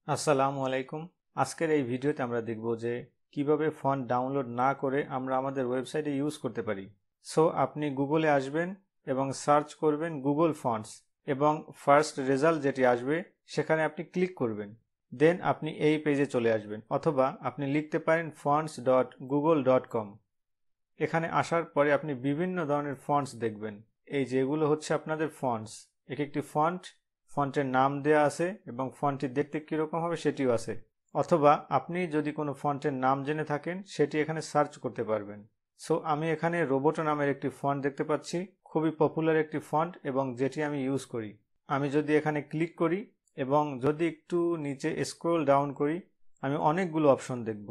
আসসালামু আলাইকুম। আজকের এই ভিডিওতে আমরা দেখব যে কিভাবে ফন্ট ডাউনলোড না করে আমরা আমাদের ওয়েবসাইটে ইউজ করতে পারি। সো আপনি গুগলে আসবেন এবং সার্চ করবেন গুগল ফন্টস এবং ফার্স্ট রেজাল্ট যেটি আসবে সেখানে আপনি ক্লিক করবেন। দেন আপনি এই পেজে চলে আসবেন, অথবা আপনি লিখতে পারেন fonts.google.com। এখানে আসার পরে আপনি বিভিন্ন ধরনের ফন্টস দেখবেন। এই যেগুলো হচ্ছে আপনাদের ফন্টস, এক একটি ফন্টের নাম দেয়া আছে এবং ফন্টটি দেখতে কীরকম হবে সেটিও আছে। অথবা আপনি যদি কোনো ফন্টের নাম জেনে থাকেন সেটি এখানে সার্চ করতে পারবেন। সো আমি এখানে রোবোটো নামের একটি ফন্ট দেখতে পাচ্ছি, খুবই পপুলার একটি ফন্ট এবং যেটি আমি ইউজ করি। আমি যদি এখানে ক্লিক করি এবং যদি একটু নিচে স্ক্রল ডাউন করি, আমি অনেকগুলো অপশন দেখব,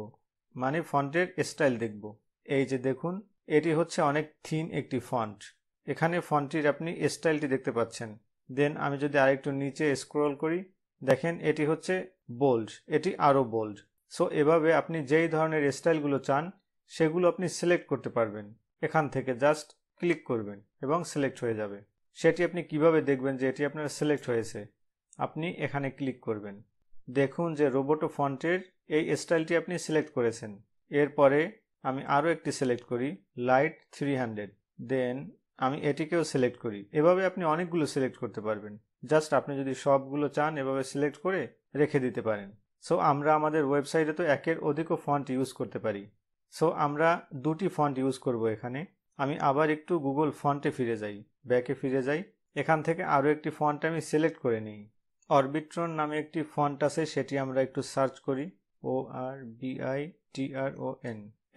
মানে ফন্টের স্টাইল দেখব। এই যে দেখুন, এটি হচ্ছে অনেক থিন একটি ফন্ট। এখানে ফন্টটির আপনি স্টাইলটি দেখতে পাচ্ছেন। দেন আমি যদি আরেকটু নিচে স্ক্রল করি, দেখেন এটি হচ্ছে বোল্ড, এটি আরও বোল্ড। সো এভাবে আপনি যেই ধরনের স্টাইলগুলো চান সেগুলো আপনি সিলেক্ট করতে পারবেন। এখান থেকে জাস্ট ক্লিক করবেন এবং সিলেক্ট হয়ে যাবে। সেটি আপনি কিভাবে দেখবেন যে এটি আপনার সিলেক্ট হয়েছে? আপনি এখানে ক্লিক করবেন, দেখুন যে রোবোটো ফন্টের এই স্টাইলটি আপনি সিলেক্ট করেছেন। এরপরে আমি আরও একটি সিলেক্ট করি, লাইট 300। দেন আমি এটিকেও সিলেক্ট করি। এভাবে আপনি অনেকগুলো সিলেক্ট করতে পারবেন। জাস্ট আপনি যদি সবগুলো চান এভাবে সিলেক্ট করে রেখে দিতে পারেন। সো আমরা আমাদের ওয়েবসাইটে তো একের অধিকও ফন্ট ইউজ করতে পারি। সো আমরা দুটি ফন্ট ইউজ করব এখানে। আমি আবার একটু গুগল ফন্টে ফিরে যাই, ব্যাকে ফিরে যাই। এখান থেকে আরও একটি ফন্ট আমি সিলেক্ট করে নিই। অরবিট্রন নামে একটি ফন্ট আছে, সেটি আমরা একটু সার্চ করি, ORBITRON।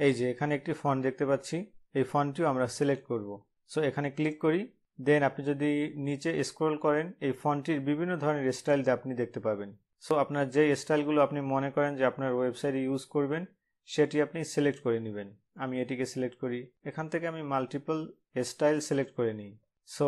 এই যে এখানে একটি ফন্ট দেখতে পাচ্ছি, এই ফন্টটিও আমরা সিলেক্ট করব। সো এখানে ক্লিক করি। দেন আপনি যদি নিচে স্ক্রল করেন, এই ফন্টটির বিভিন্ন ধরনের স্টাইল আপনি দেখতে পাবেন। সো আপনার যে স্টাইলগুলো আপনি মনে করেন যে আপনার ওয়েবসাইটে ইউজ করবেন সেটি আপনি সিলেক্ট করে নেবেন। আমি এটিকে সিলেক্ট করি। এখান থেকে আমি মাল্টিপল স্টাইল সিলেক্ট করে নিই। সো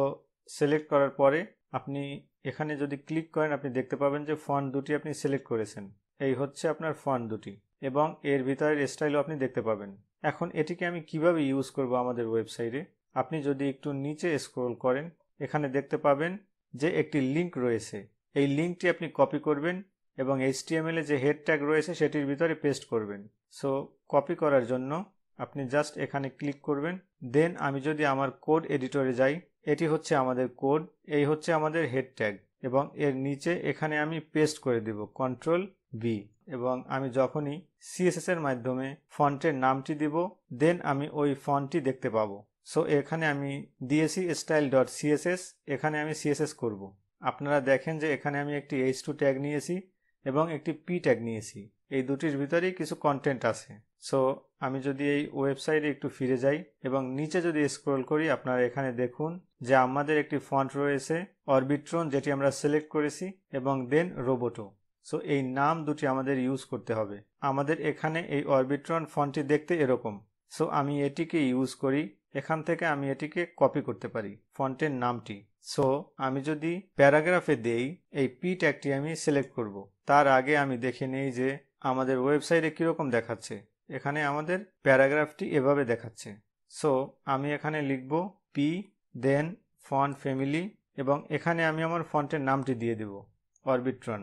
সিলেক্ট করার পরে আপনি এখানে যদি ক্লিক করেন, আপনি দেখতে পাবেন যে ফন্ট দুটি আপনি সিলেক্ট করেছেন। এই হচ্ছে আপনার ফন্ট দুটি এবং এর ভিতরের স্টাইলও আপনি দেখতে পাবেন। এখন এটিকে আমি কিভাবে ইউজ করব আমাদের ওয়েবসাইটে? আপনি যদি একটু নিচে স্ক্রল করেন, এখানে দেখতে পাবেন যে একটি লিঙ্ক রয়েছে। এই লিঙ্কটি আপনি কপি করবেন এবং HTML এ যে হেড ট্যাগ রয়েছে সেটির ভিতরে পেস্ট করবেন। সো কপি করার জন্য আপনি জাস্ট এখানে ক্লিক করবেন। দেন আমি যদি আমার কোড এডিটরে যাই, এটি হচ্ছে আমাদের কোড, এই হচ্ছে আমাদের হেড ট্যাগ এবং এর নিচে এখানে আমি পেস্ট করে দেব Ctrl+V। এবং আমি যখনই CSS এর মাধ্যমে ফন্টের নামটি দিব, দেন আমি ওই ফন্টটি দেখতে পাবো। সো এখানে আমি দিয়েছি style.css, এখানে আমি CSS করব। আপনারা দেখেন যে এখানে আমি একটি h2 ট্যাগ নিয়েছি এবং একটি p ট্যাগ নিয়েছি। এই দুটির ভিতরেই কিছু কন্টেন্ট আছে। সো আমি যদি এই ওয়েবসাইটে একটু ফিরে যাই এবং নিচে যদি স্ক্রল করি, আপনারা এখানে দেখুন যে আমাদের একটি ফন্ট রয়েছে অরবিট্রন, যেটি আমরা সিলেক্ট করেছি, এবং দেন রোবোটো। সো এই নাম দুটি আমাদের ইউজ করতে হবে। আমাদের এখানে এই অরবিট্রন ফন্টটি দেখতে এরকম। সো আমি এটিকে ইউজ করি। এখান থেকে আমি এটিকে কপি করতে পারি, ফন্টের নামটি। সো আমি যদি প্যারাগ্রাফে দেই, এই p ট্যাগটি আমি সিলেক্ট করব। তার আগে আমি দেখে নেই যে আমাদের ওয়েবসাইটে কীরকম দেখাচ্ছে। এখানে আমাদের প্যারাগ্রাফটি এভাবে দেখাচ্ছে। সো আমি এখানে লিখব p, দেন ফন্ট ফ্যামিলি, এবং এখানে আমি আমার ফন্টের নামটি দিয়ে দেব, অরবিট্রন।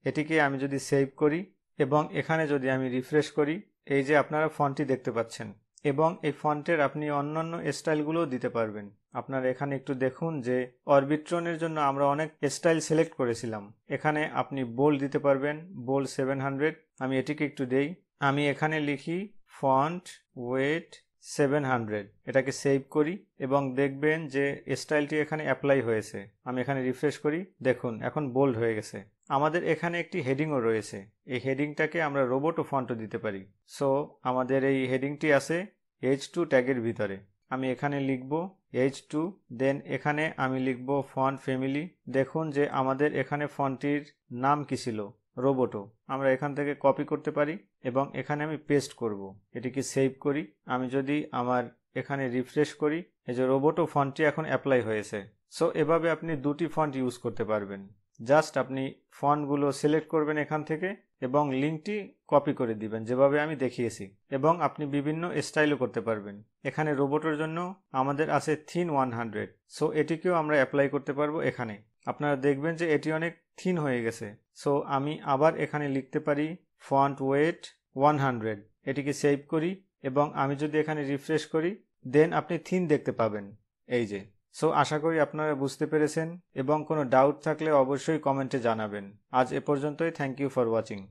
এটিকে আমি যদি সেভ করি এবং এখানে যদি আমি রিফ্রেশ করি, এই যে আপনারা ফন্টটি দেখতে পাচ্ছেন। এবং এই ফন্টের আপনি অন্যান্য স্টাইলগুলোও দিতে পারবেন। আপনারা এখানে একটু দেখুন যে অরবিট্রনের জন্য আমরা অনেক স্টাইল সিলেক্ট করেছিলাম। এখানে আপনি বোল্ড দিতে পারবেন, বোল্ড 700। আমি এটিকে একটু দেই। আমি এখানে লিখি ফন্ট ওয়েট 700। এটাকে সেভ করি এবং দেখবেন যে স্টাইলটি এখানে অ্যাপ্লাই হয়েছে। আমি এখানে রিফ্রেশ করি, দেখুন এখন বোল্ড হয়ে গেছে। আমাদের এখানে একটি হেডিংও রয়েছে। এই হেডিংটাকে আমরা রোবোটো ফন্টও দিতে পারি। সো আমাদের এই হেডিংটি আছে h2 ট্যাগের ভিতরে। আমি এখানে লিখব h2, দেন এখানে আমি লিখব ফন্ট ফ্যামিলি। দেখুন যে আমাদের এখানে ফন্টটির নাম কি ছিল, রোবোটো। আমরা এখান থেকে কপি করতে পারি এবং এখানে আমি পেস্ট করব। এটিকে সেভ করি। আমি যদি আমার এখানে রিফ্রেশ করি, এই যে রোবোটো ফন্টটি এখন অ্যাপ্লাই হয়েছে। সো এভাবে আপনি দুটি ফন্ট ইউজ করতে পারবেন। জাস্ট আপনি ফন্টগুলো সিলেক্ট করবেন এখান থেকে এবং লিঙ্কটি কপি করে দিবেন যেভাবে আমি দেখিয়েছি, এবং আপনি বিভিন্ন স্টাইলও করতে পারবেন। এখানে রোবোটের জন্য আমাদের আছে থিন 100। সো এটিকেও আমরা অ্যাপ্লাই করতে পারবো এখানে। আপনারা দেখবেন যে এটি অনেক থিন হয়ে গেছে। সো আমি আবার এখানে লিখতে পারি ফন্ট ওয়েট 100, এটিকে সেভ করি এবং আমি যদি এখানে রিফ্রেশ করি দেন আপনি থিন দেখতে পাবেন এই যে। সো আশা করি আপনারা বুঝতে পেরেছেন এবং কোনো ডাউট থাকলে অবশ্যই কমেন্টে জানাবেন। আজ এ পর্যন্তই। Thank you for watching.